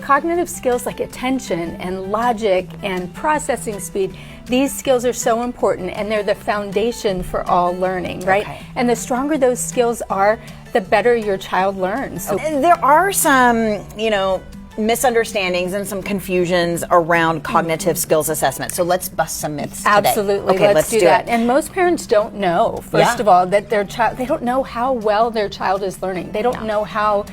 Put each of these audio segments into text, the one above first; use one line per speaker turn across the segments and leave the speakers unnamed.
cognitive skills like attention and logic and processing speed, these skills are so important, and they're the foundation for all learning, right?
Okay.
And the stronger those skills are, the better your child learns. So
There are some, misunderstandings and some confusions around cognitive skills assessment. So let's bust some myths today.
absolutely,
Okay,
let's do that. And most parents don't know, first
Yeah.
of all, that their child, they don't know how well their child is learning. They don't know how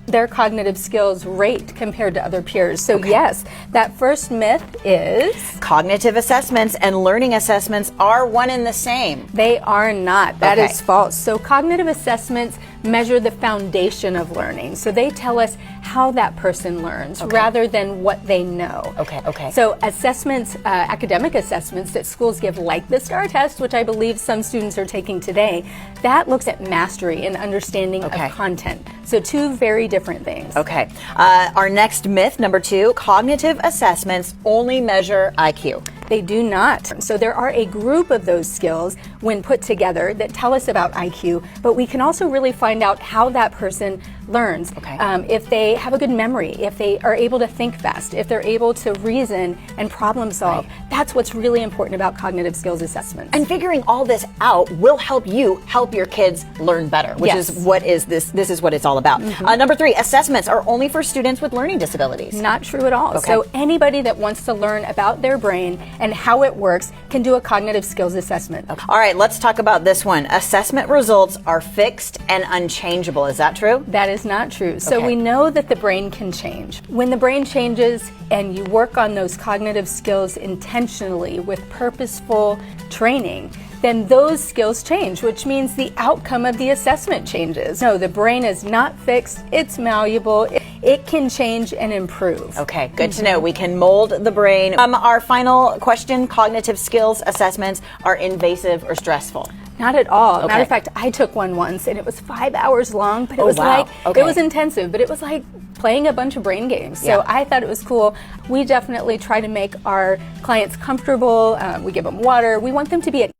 their cognitive skills rate compared to other peers. So yes, that first myth is
Cognitive assessments and learning assessments are one and the same.
they are not. That
Okay.
is false. So cognitive assessments measure the foundation of learning. So they tell us how that person learns rather than what they know.
Okay.
So assessments, academic assessments that schools give, like the STAR test, which I believe some students are taking today, that looks at mastery and understanding
Okay.
of content. So two very different things.
Okay. Our next myth, number 2, cognitive assessments only measure IQ.
They do not. So there are a group of those skills when put together that tell us about IQ, but we can also really find out how that person learns.
Okay.
If they have a good memory, if they are able to think fast, if they're able to reason and problem solve. That's what's really important about cognitive skills assessments.
And figuring all this out will help you help your kids learn better, which
Yes.
is what is this is what it's all about. Number 3, assessments are only for students with learning disabilities.
Not true at all.
Okay.
So anybody that wants to learn about their brain and how it works can do a cognitive skills assessment.
All right, let's talk about this one. Assessment results are fixed and unchangeable. Is that true?
That is not true. So
Okay.
we know that the brain can change. When the brain changes and you work on those cognitive skills intentionally with purposeful training, then those skills change, which means the outcome of the assessment changes. No, the brain is not fixed, it's malleable, it can change and improve.
Okay, good to know. We can mold the brain. Our final question, cognitive skills assessments are invasive or stressful?
Not at all.
Okay.
Matter of fact, I took one once and it was 5 hours long, but it
Oh,
was
wow.
like,
Okay.
it was intensive, but it was like playing a bunch of brain games. So
Yeah.
I thought it was cool. We definitely try to make our clients comfortable. We give them water. We want them to be at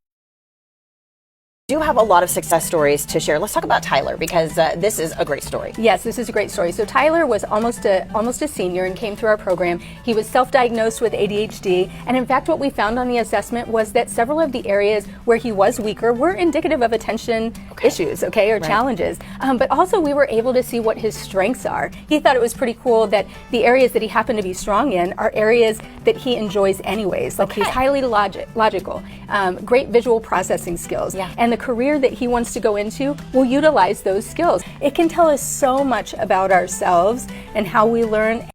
Do have a lot of success stories to share. Let's talk about Tyler, because this is a great story.
Yes, this is a great story. So Tyler was almost a senior and came through our program. He was self-diagnosed with ADHD, and in fact what we found on the assessment was that several of the areas where he was weaker were indicative of attention issues, or challenges. But also we were able to see what his strengths are. He thought it was pretty cool that the areas that he happened to be strong in are areas that he enjoys anyways. Like he's highly logical, great visual processing skills, and the career that he wants to go into will utilize those skills. It can tell us so much about ourselves and how we learn.